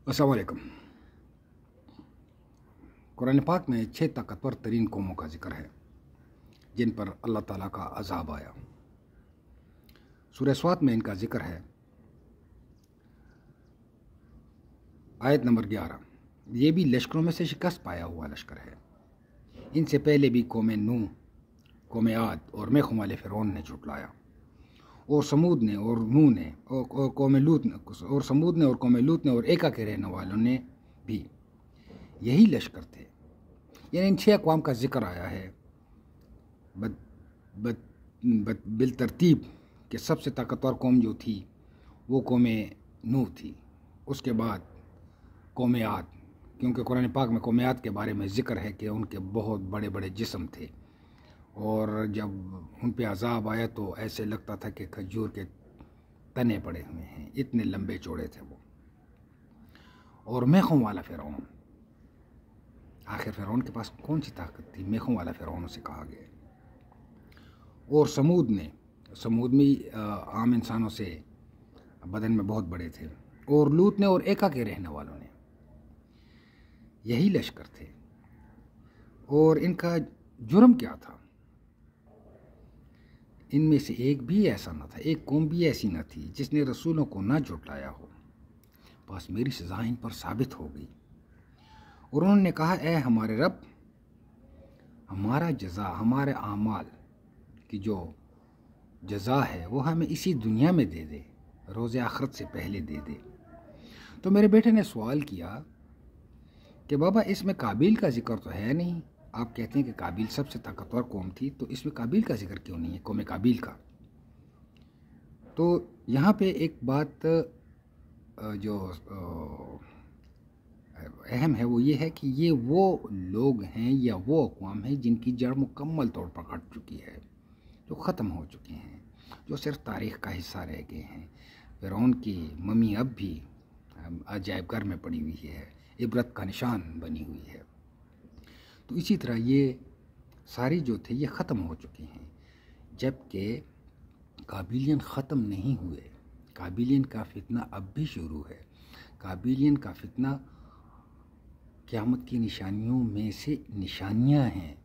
अस्सलाम वालेकुम। कुरान पाक में 6 ताकतवर तरीन कौमों का जिक्र है जिन पर अल्लाह ताला का अजाब आया। सूरह स्वात में इनका जिक्र है, आयत नंबर 11। ये भी लश्करों में से शिकस्त पाया हुआ लश्कर है। इनसे पहले भी कौम नूह, कौम आद और मेखों वाले फ़िरौन ने झुटलाया, और समूद ने और नूह ने और कौम लूत ने, और समूद ने और कौम लूत ने और एका के रहने वालों ने भी यही लश्कर थे। यानी इन 6 अक़वाम का जिक्र आया है बिल तरतीब कि सबसे ताकतवर कौम जो थी वो कौम नूह थी, उसके बाद कौम आद, क्योंकि कुरान पाक में कौम आद के बारे में ज़िक्र है कि उनके बहुत बड़े बड़े जिस्म थे और जब उन पे अजाब आया तो ऐसे लगता था कि खजूर के तने पड़े हुए हैं, इतने लंबे चौड़े थे वो। और मेखों वाला फ़िरौन, आखिर फ़िरौन के पास कौन सी ताकत थी? मेखों वाला फ़िरौन उसे कहा गया। और समूद में आम इंसानों से बदन में बहुत बड़े थे। और लूत ने और एका के रहने वालों ने, यही लश्कर थे। और इनका जुर्म क्या था? इनमें से एक भी ऐसा न था, एक कौम भी ऐसी न थी जिसने रसूलों को न झुटलाया हो। बस मेरी सज़ा इन पर साबित हो गई। और उन्होंने कहा, ए हमारे रब, हमारा जज़ा, हमारे आमाल की जो जज़ा है वो हमें इसी दुनिया में दे दे, रोज़े आखिरत से पहले दे दे। तो मेरे बेटे ने सवाल किया कि बाबा इसमें काबिल का जिक्र तो है नहीं, आप कहते हैं कि काबिल सबसे ताकतवर कौम थी, तो इसमें काबिल का जिक्र क्यों नहीं है, कौम काबिल का? तो यहाँ पे एक बात जो अहम है वो ये है कि ये वो लोग हैं या वो अक़वाम हैं जिनकी जड़ मुकम्मल तौर पर कट चुकी है, जो ख़त्म हो चुके हैं, जो सिर्फ तारीख़ का हिस्सा रह गए हैं। फ़िरौन की मम्मी अब भी अजायब घर में पड़ी हुई है, इबरत का निशान बनी हुई है। तो इसी तरह ये सारी जो थे ये ख़त्म हो चुके हैं, जबकि काबिलियन ख़त्म नहीं हुए। काबिलियन का फितना अब भी शुरू है। काबिलियन का फितना क़यामत की निशानियों में से निशानियां हैं।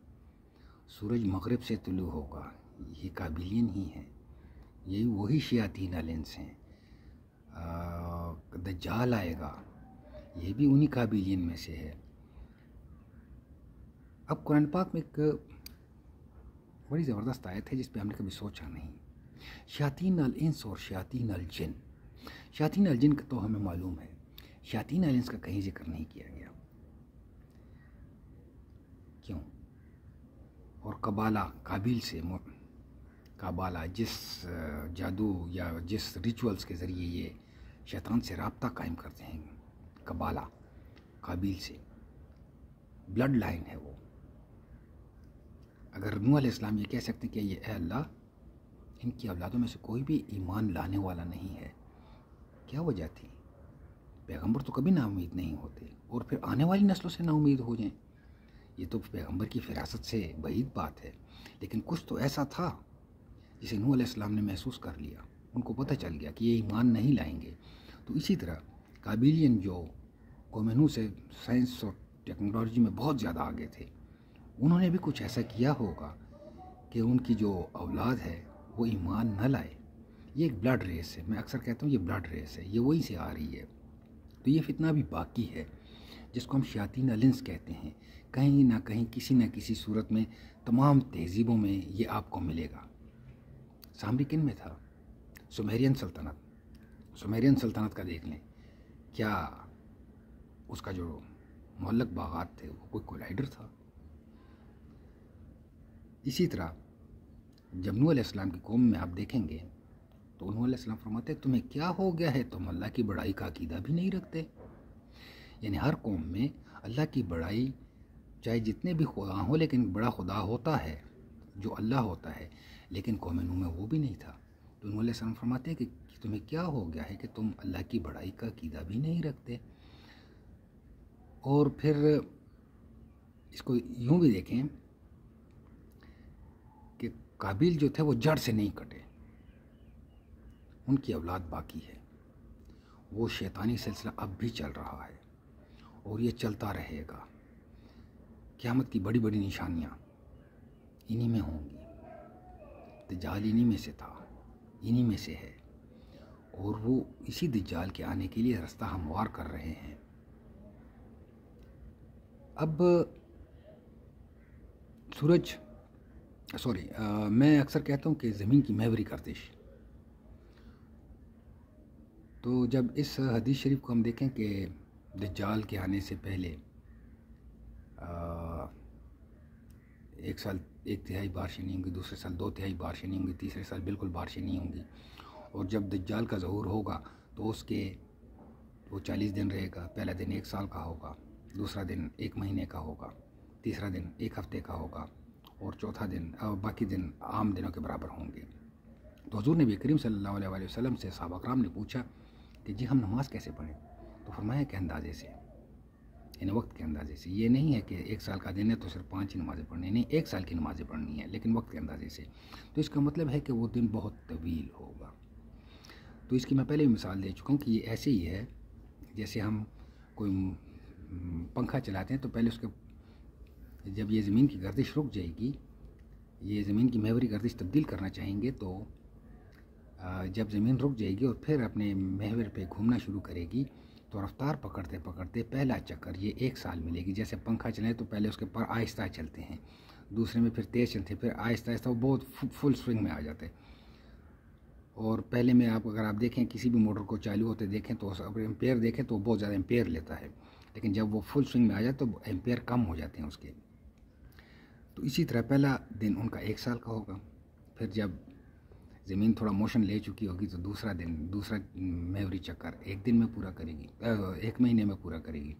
सूरज मगरिब से तुलू होगा, ये काबिलियन ही हैं, यही वही शयातीन अल इंस हैं। दज्जाल आएगा, ये भी उन्हीं काबिलियन में से है। अब कुरान पाक में एक बड़ी ज़बरदस्त आयत है जिस पे हमने कभी सोचा नहीं। शयातीन अल इंस और शयातीन अल जिन। शयातीन अल जिन का तो हमें मालूम है, शयातीन अल इंस का कहीं जिक्र नहीं किया गया। क्यों? और कबाला, काबिल से कबाला, जिस जादू या जिस रिचुअल्स के ज़रिए ये शैतान से राब्ता कायम करते हैं, कबाला काबिल से ब्लड लाइन है वो। अगर नूह अलैहिस्सलाम ये कह सकते हैं कि ये अल्लाह, इनकी औलादों में से कोई भी ईमान लाने वाला नहीं है, क्या वजह थी? पैगंबर तो कभी नाउम्मीद नहीं होते, और फिर आने वाली नस्लों से नाउम्मीद हो जाएं, ये तो पैगंबर की फिरासत से बईद बात है। लेकिन कुछ तो ऐसा था जिसे नूह अलैहिस्सलाम ने महसूस कर लिया, उनको पता चल गया कि ये ईमान नहीं लाएंगे। तो इसी तरह काबिलियन जो कौम नूह से साइंस और टेक्नोलॉजी में बहुत ज़्यादा आगे थे, उन्होंने भी कुछ ऐसा किया होगा कि उनकी जो औलाद है वो ईमान न लाए। ये एक ब्लड रेस है, मैं अक्सर कहता हूँ ये ब्लड रेस है, ये वहीं से आ रही है। तो ये फितना भी बाकी है जिसको हम शयातीन अल इंस कहते हैं। कहीं ना कहीं किसी न किसी सूरत में तमाम तहजीबों में ये आपको मिलेगा। सामरी किन में था? सुमेरियन सल्तनत। सुमेरियन सल्तनत का देख लें, क्या उसका जो मुअल्लक बागात थे वो कोई कोलाइडर था? इसी तरह जब नूह अलैहिस्सलाम की कौम में आप देखेंगे तो नूह अलैहिस्सलाम फरमाते, तुम्हें क्या हो गया है, तुम अल्लाह की बड़ाई का अकीदा भी नहीं रखते। यानी हर कौम में अल्लाह की बड़ाई, चाहे जितने भी खुदा हों, लेकिन बड़ा खुदा होता है जो अल्लाह होता है, लेकिन कौम नूह में वो भी नहीं था। तो नूह अलैहिस्सलाम फरमाते हैं कि तुम्हें क्या हो गया है कि तुम अल्लाह की बड़ाई का अकीदा भी नहीं रखते। और फिर इसको यूँ भी देखें कि काबिल जो थे वो जड़ से नहीं कटे, उनकी औलाद बाकी है। وہ شیطانی سلسلہ اب بھی چل رہا ہے اور یہ چلتا رہے گا۔ قیامت کی بڑی بڑی نشانیاں انہی میں ہوں گی۔ دجال انہی میں سے تھا، انہی میں سے ہے، اور وہ اسی دجال کے آنے کے لیے راستہ ہموار کر رہے ہیں۔ اب میں اکثر کہتا ہوں کہ زمین کی محوری گردش، تو جب اس حدیث شریف کو ہم دیکھیں کہ دجال کے آنے سے پہلے 1 سال 1/3 بارشیں نہیں ہوں گی، دوسرے سال 2/3 بارشیں نہیں ہوں گی، تیسرے سال بالکل بارشیں نہیں ہوں گی، اور جب دجال کا ظہور ہوگا تو اس کے وہ 40 دن رہے گا۔ پہلا دن 1 سال کا ہوگا، دوسرا دن 1 مہینے کا ہوگا، تیسرا دن 1 ہفتے کا ہوگا، اور چوتھا دن باقی دن عام دنوں کے برابر ہوں گے۔ تو حضور نبی کریم صلی اللہ علیہ وسلم سے صحابہ کرام نے پوچھا کہ جی ہم نماز کیسے پڑھیں؟ تو فرمایا کہ اندازے سے، یعنی وقت کے اندازے سے۔ یہ نہیں ہے کہ 1 سال کا دن ہے تو صرف 5 ہی نمازیں پڑھنی، نہیں، 1 سال کی نمازیں پڑھنی ہیں، لیکن وقت کے اندازے سے۔ تو اس کا مطلب ہے کہ وہ دن بہت طویل ہوگا۔ تو اس کی میں پہلے بھی مثال دے چکا ہوں کہ یہ ایسے ہی ہے جیسے ہم کوئی پنکھا چلاتے ہیں تو پہلے اس کے جب یہ زمین کی گردش رک جائے گی، یہ زمین کی محوری گردش تبدیل کرنا چاہیں گے، تو جب زمین رک جائے گی اور پھر اپنے محور پہ گھومنا شروع کرے گی تو رفتار پکڑتے پکڑتے پہلا چکر یہ 1 سال ملے گی۔ جیسے پنکھا چلائیں تو پہلے اس کے پر آہستہ چلتے ہیں، دوسرے میں پھر تیز چلتے ہیں، پھر آہستہ آہستہ وہ بہت فل سوئنگ میں آ جاتے ہیں۔ اور پہلے میں اگر آپ دیکھیں کسی بھی موٹر کو چالو ہوتے دیکھیں تو ایمپیئر دیکھیں تو وہ بہت زیادہ ایمپیئر لیتا ہے، لیکن جب وہ فل سوئنگ میں آ جائے تو ایمپیئر کم ہو جاتے ہیں اس کے۔ تو اسی طرح پہلا دن ان کا 1 سال کا ہوگا، پھر جب زمین تھوڑا موشن لے چکی ہوگی تو دوسرا محوری چکر 1 دن میں پورا کرے گی، 1 مہینے میں پورا کرے گی،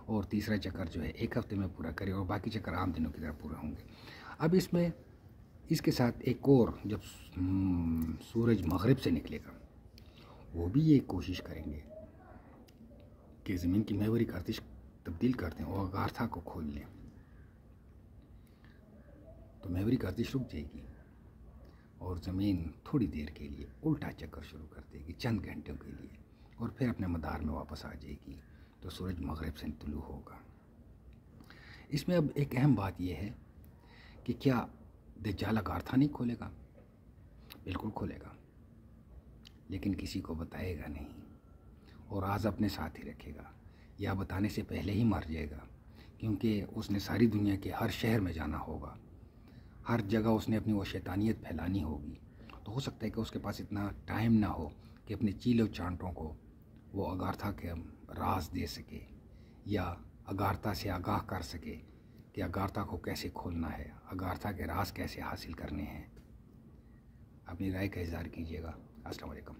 اور تیسرا چکر جو ہے 1 ہفتے میں پورا کرے گا، اور باقی چکر عام دنوں کی طرح پورے ہوں گے۔ اب اس کے ساتھ ایک اور، جب سورج مغرب سے نکلے گا وہ بھی یہ کوشش کریں گے کہ زمین کی محوری گردش تبدیل کر دیں اور اگارتھا کو کھول لیں، تو محوری گردش رک جائے گی اور زمین تھوڑی دیر کے لیے الٹا چکر شروع کر دے گی، چند گھنٹوں کے لیے، اور پھر اپنے مدار میں واپس آ جائے گی، تو سورج مغرب سے طلوع ہوگا۔ اس میں اب ایک اہم بات یہ ہے کہ کیا دجال اگارتھا نہیں کھولے گا؟ بالکل کھولے گا، لیکن کسی کو بتائے گا نہیں، اور راز اپنے ساتھ ہی رکھے گا، یا بتانے سے پہلے ہی مر جائے گا، کیونکہ اس نے ساری دنیا کے ہر شہر میں جانا ہوگا، ہر جگہ اس نے اپنی وہ شیطانیت پھیلانی ہوگی۔ تو ہو سکتا ہے کہ اس کے پاس اتنا ٹائم نہ ہو کہ اپنے چیلوں چانٹوں کو وہ اگارتھا کے راز دے سکے، یا اگارتھا سے آگاہ کر سکے کہ اگارتھا کو کیسے کھولنا ہے، اگارتھا کے راز کیسے حاصل کرنے ہیں۔ اپنی رائے کا اظہار کیجیے گا۔ السلام علیکم۔